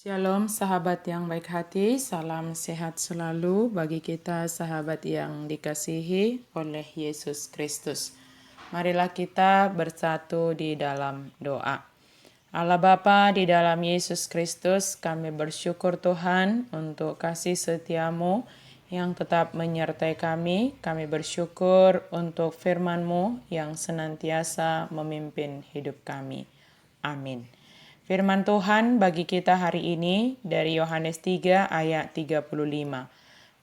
Shalom sahabat yang baik hati, salam sehat selalu bagi kita sahabat yang dikasihi oleh Yesus Kristus. Marilah kita bersatu di dalam doa. Allah Bapa, di dalam Yesus Kristus kami bersyukur Tuhan untuk kasih setiamu yang tetap menyertai kami. Kami bersyukur untuk firman-Mu yang senantiasa memimpin hidup kami. Amin. Firman Tuhan bagi kita hari ini dari Yohanes 3 ayat 35.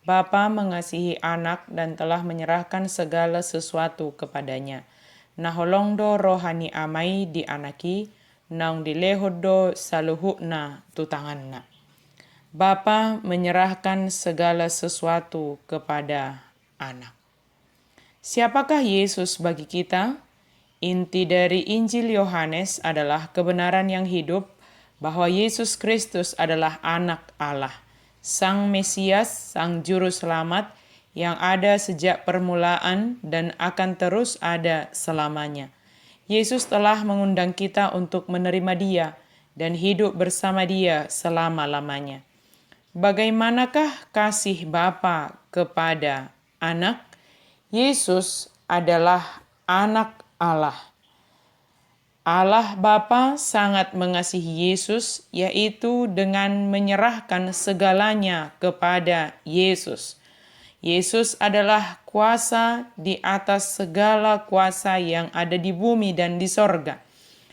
Bapa mengasihi anak dan telah menyerahkan segala sesuatu kepadanya. Naholongdo rohani amai di anaki, naung dilehodo saluhukna tutanganna. Bapa menyerahkan segala sesuatu kepada anak. Siapakah Yesus bagi kita? Inti dari Injil Yohanes adalah kebenaran yang hidup bahwa Yesus Kristus adalah anak Allah, Sang Mesias, Sang Juru Selamat yang ada sejak permulaan dan akan terus ada selamanya. Yesus telah mengundang kita untuk menerima Dia dan hidup bersama Dia selama-lamanya. Bagaimanakah kasih Bapa kepada anak? Yesus adalah anak Allah. Allah Bapa sangat mengasihi Yesus, yaitu dengan menyerahkan segalanya kepada Yesus. Yesus adalah kuasa di atas segala kuasa yang ada di bumi dan di sorga.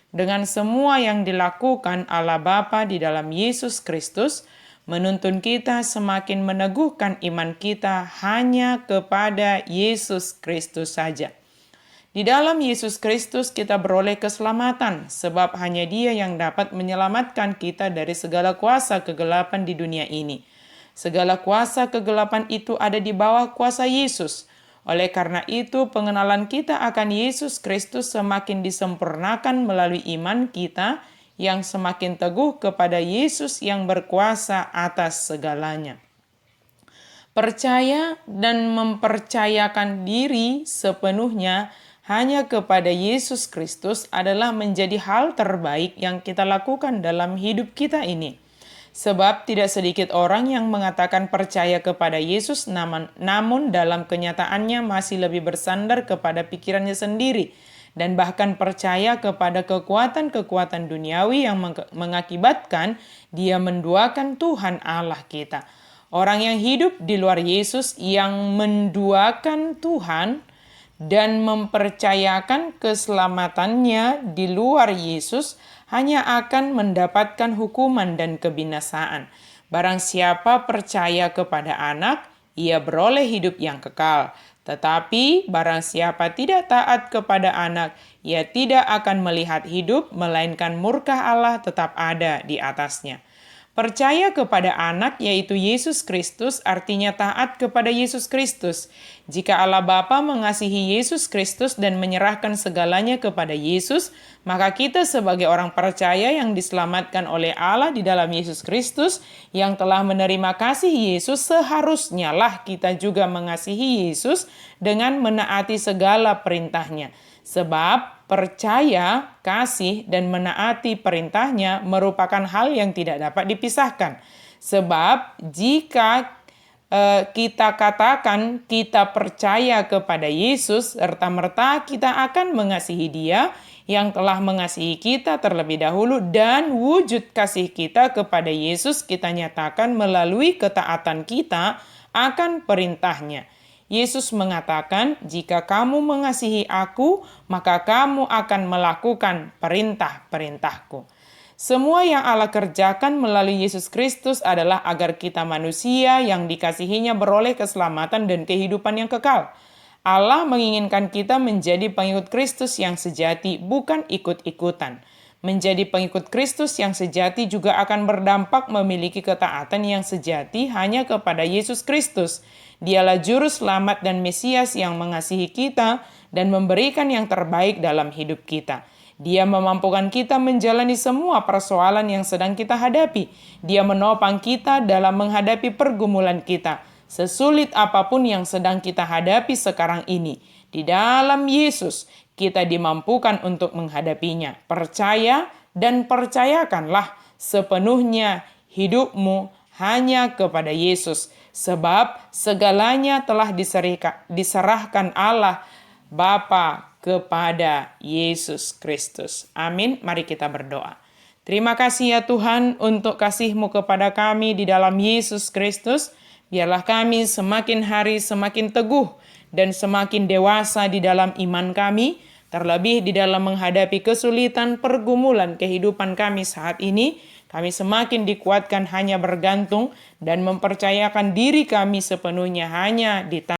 Dengan semua yang dilakukan Allah Bapa di dalam Yesus Kristus, menuntun kita semakin meneguhkan iman kita hanya kepada Yesus Kristus saja. Di dalam Yesus Kristus kita beroleh keselamatan, sebab hanya Dia yang dapat menyelamatkan kita dari segala kuasa kegelapan di dunia ini. Segala kuasa kegelapan itu ada di bawah kuasa Yesus. Oleh karena itu, pengenalan kita akan Yesus Kristus semakin disempurnakan melalui iman kita yang semakin teguh kepada Yesus yang berkuasa atas segalanya. Percaya dan mempercayakan diri sepenuhnya hanya kepada Yesus Kristus adalah menjadi hal terbaik yang kita lakukan dalam hidup kita ini. Sebab tidak sedikit orang yang mengatakan percaya kepada Yesus namun dalam kenyataannya masih lebih bersandar kepada pikirannya sendiri dan bahkan percaya kepada kekuatan-kekuatan duniawi yang mengakibatkan dia menduakan Tuhan Allah kita. Orang yang hidup di luar Yesus yang menduakan Tuhan dan mempercayakan keselamatannya di luar Yesus hanya akan mendapatkan hukuman dan kebinasaan. Barang siapa percaya kepada anak, ia beroleh hidup yang kekal. Tetapi barang siapa tidak taat kepada anak, ia tidak akan melihat hidup, melainkan murka Allah tetap ada di atasnya. Percaya kepada anak yaitu Yesus Kristus artinya taat kepada Yesus Kristus. Jika Allah Bapa mengasihi Yesus Kristus dan menyerahkan segalanya kepada Yesus, maka kita sebagai orang percaya yang diselamatkan oleh Allah di dalam Yesus Kristus yang telah menerima kasih Yesus, seharusnya lah kita juga mengasihi Yesus dengan menaati segala perintahnya. Sebab percaya, kasih, dan menaati perintahnya merupakan hal yang tidak dapat dipisahkan. Sebab jika kita katakan kita percaya kepada Yesus, serta-merta kita akan mengasihi Dia yang telah mengasihi kita terlebih dahulu, dan wujud kasih kita kepada Yesus kita nyatakan melalui ketaatan kita akan perintahnya. Yesus mengatakan, jika kamu mengasihi aku, maka kamu akan melakukan perintah-perintahku. Semua yang Allah kerjakan melalui Yesus Kristus adalah agar kita manusia yang dikasihinya beroleh keselamatan dan kehidupan yang kekal. Allah menginginkan kita menjadi pengikut Kristus yang sejati, bukan ikut-ikutan. Menjadi pengikut Kristus yang sejati juga akan berdampak memiliki ketaatan yang sejati hanya kepada Yesus Kristus. Dialah Juru Selamat dan Mesias yang mengasihi kita dan memberikan yang terbaik dalam hidup kita. Dia memampukan kita menjalani semua persoalan yang sedang kita hadapi. Dia menopang kita dalam menghadapi pergumulan kita. Sesulit apapun yang sedang kita hadapi sekarang ini, di dalam Yesus kita dimampukan untuk menghadapinya. Percaya dan percayakanlah sepenuhnya hidupmu hanya kepada Yesus. Sebab segalanya telah diserahkan Allah Bapa kepada Yesus Kristus. Amin. Mari kita berdoa. Terima kasih ya Tuhan untuk kasih-Mu kepada kami di dalam Yesus Kristus. Biarlah kami semakin hari semakin teguh dan semakin dewasa di dalam iman kami, terlebih di dalam menghadapi kesulitan pergumulan kehidupan kami saat ini. Kami semakin dikuatkan hanya bergantung dan mempercayakan diri kami sepenuhnya hanya di tangan